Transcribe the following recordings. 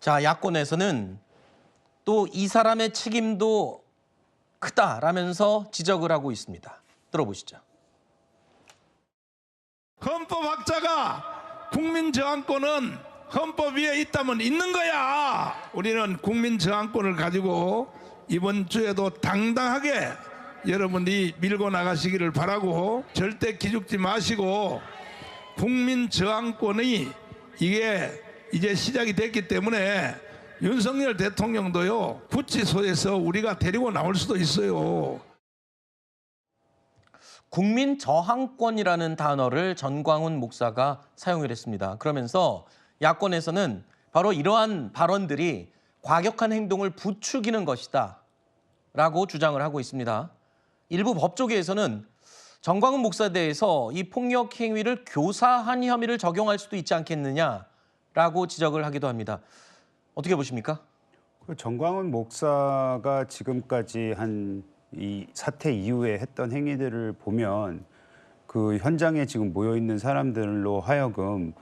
자, 야권에서는 또 이 사람의 책임도 크다라면서 지적을 하고 있습니다. 들어보시죠. 헌법학자가 국민 저항권은 헌법 위에 있다면 있는 거야. 우리는 국민 저항권을 가지고 이번 주에도 당당하게 여러분이 밀고 나가시기를 바라고, 절대 기죽지 마시고, 국민 저항권이 이게 이제 시작이 됐기 때문에 윤석열 대통령도요, 구치소에서 우리가 데리고 나올 수도 있어요. 국민 저항권이라는 단어를 전광훈 목사가 사용을 했습니다. 그러면서 야권에서는 바로 이러한 발언들이 과격한 행동을 부추기는 것이다 라고 주장을 하고 있습니다. 일부 법조계에서는 전광훈 목사에 대해서 이 폭력 행위를 교사한 혐의를 적용할 수도 있지 않겠느냐라고 지적을 하기도 합니다. 어떻게 보십니까? 전광훈 목사가 지금까지 한 이 사태 이후에 했던 행위들을 보면 그 현장에 지금 모여 있는 사람들로 하여금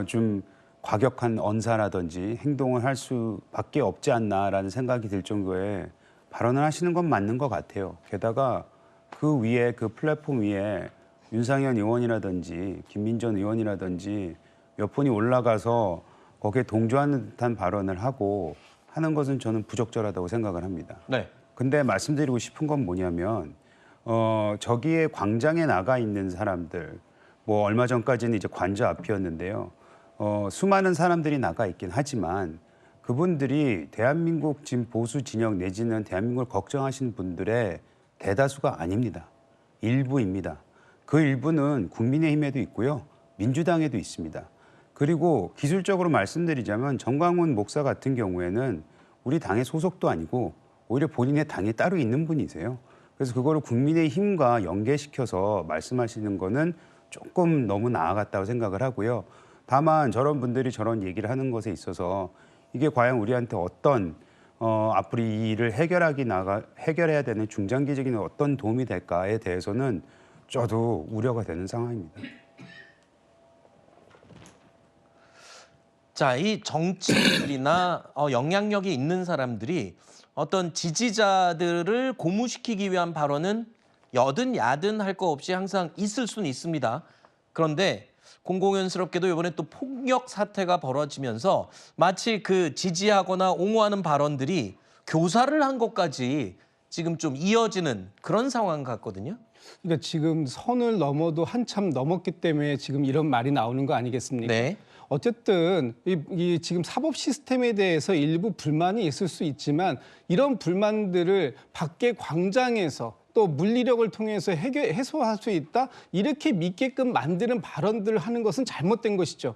좀 과격한 언사라든지 행동을 할 수밖에 없지 않나라는 생각이 들 정도의 발언을 하시는 건 맞는 것 같아요. 게다가 그 위에, 그 플랫폼 위에 윤상현 의원이라든지 김민전 의원이라든지 몇 분이 올라가서 거기에 동조하는 듯한 발언을 하고 하는 것은 저는 부적절하다고 생각을 합니다. 네. 근데 말씀드리고 싶은 건 뭐냐면 저기에 광장에 나가 있는 사람들, 뭐 얼마 전까지는 이제 관저 앞이었는데요. 수많은 사람들이 나가 있긴 하지만 그분들이 대한민국 지금 보수 진영 내지는 대한민국을 걱정하시는 분들의 대다수가 아닙니다. 일부입니다. 그 일부는 국민의힘에도 있고요, 민주당에도 있습니다. 그리고 기술적으로 말씀드리자면 전광훈 목사 같은 경우에는 우리 당의 소속도 아니고 오히려 본인의 당에 따로 있는 분이세요. 그래서 그거를 국민의힘과 연계시켜서 말씀하시는 거는 조금 너무 나아갔다고 생각을 하고요. 다만 저런 분들이 저런 얘기를 하는 것에 있어서 이게 과연 우리한테 어떤 앞으로 이 일을 해결해야 되는 중장기적인 어떤 도움이 될까에 대해서는 저도 우려가 되는 상황입니다. 자, 이 정치인들이나 영향력이 있는 사람들이 어떤 지지자들을 고무시키기 위한 발언은 여든 야든 할 거 없이 항상 있을 수는 있습니다. 그런데 공공연스럽게도 이번에 또 폭력 사태가 벌어지면서 마치 그 지지하거나 옹호하는 발언들이 교사를 한 것까지 지금 좀 이어지는 그런 상황 같거든요. 그러니까 지금 선을 넘어도 한참 넘었기 때문에 지금 이런 말이 나오는 거 아니겠습니까? 네. 어쨌든 이 지금 사법 시스템에 대해서 일부 불만이 있을 수 있지만 이런 불만들을 밖에 광장에서 또 물리력을 통해서 해소할 수 있다, 이렇게 믿게끔 만드는 발언들을 하는 것은 잘못된 것이죠.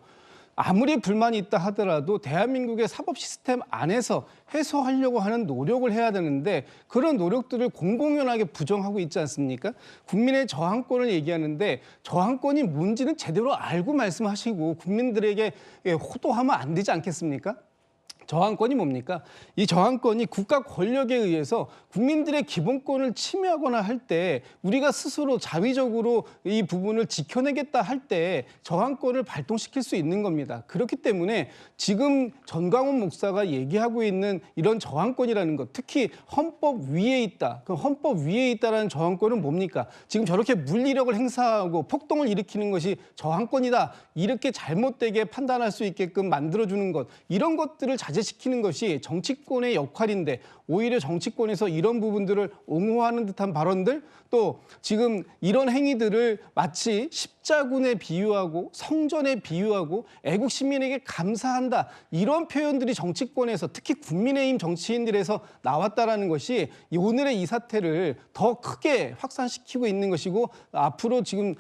아무리 불만이 있다 하더라도 대한민국의 사법 시스템 안에서 해소하려고 하는 노력을 해야 되는데 그런 노력들을 공공연하게 부정하고 있지 않습니까? 국민의 저항권을 얘기하는데 저항권이 뭔지는 제대로 알고 말씀하시고 국민들에게 호도하면 안 되지 않겠습니까? 저항권이 뭡니까? 이 저항권이 국가 권력에 의해서 국민들의 기본권을 침해하거나 할 때 우리가 스스로 자위적으로 이 부분을 지켜내겠다 할 때 저항권을 발동시킬 수 있는 겁니다. 그렇기 때문에 지금 전광훈 목사가 얘기하고 있는 이런 저항권이라는 것, 특히 헌법 위에 있다. 그 헌법 위에 있다라는 저항권은 뭡니까? 지금 저렇게 물리력을 행사하고 폭동을 일으키는 것이 저항권이다, 이렇게 잘못되게 판단할 수 있게끔 만들어주는 것, 이런 것들을 자제시키는 것이 정치권의 역할인데 오히려 정치권에서 이런 부분들을 옹호하는 듯한 발언들, 또 지금 이런 행위들을 마치 십자군에 비유하고 성전에 비유하고 애국 시민에게 감사한다, 이런 표현들이 정치권에서 특히 국민의힘 정치인들에서 나왔다라는 것이 오늘의 이 사태를 더 크게 확산시키고 있는 것이고, 앞으로 지금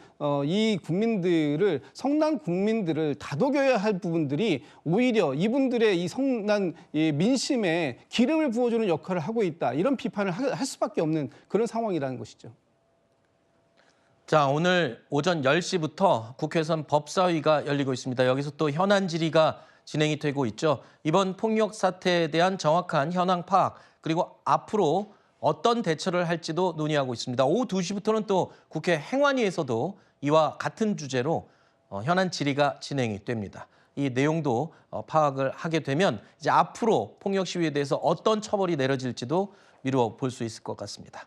이 국민들을, 성난 국민들을 다독여야 할 부분들이 오히려 이분들의 이 성난 민심에 기름을 부어주는 역할을 하고 있다, 이런 비판을 할 수밖에 없는 그런 상황이라는 것이죠. 자, 오늘 오전 10시부터 국회에선 법사위가 열리고 있습니다. 여기서 또 현안 질의가 진행이 되고 있죠. 이번 폭력 사태에 대한 정확한 현황 파악, 그리고 앞으로 어떤 대처를 할지도 논의하고 있습니다. 오후 2시부터는 또 국회 행안위에서도 이와 같은 주제로 현안 질의가 진행이 됩니다. 이 내용도 파악을 하게 되면 이제 앞으로 폭력 시위에 대해서 어떤 처벌이 내려질지도 미루어 볼 수 있을 것 같습니다.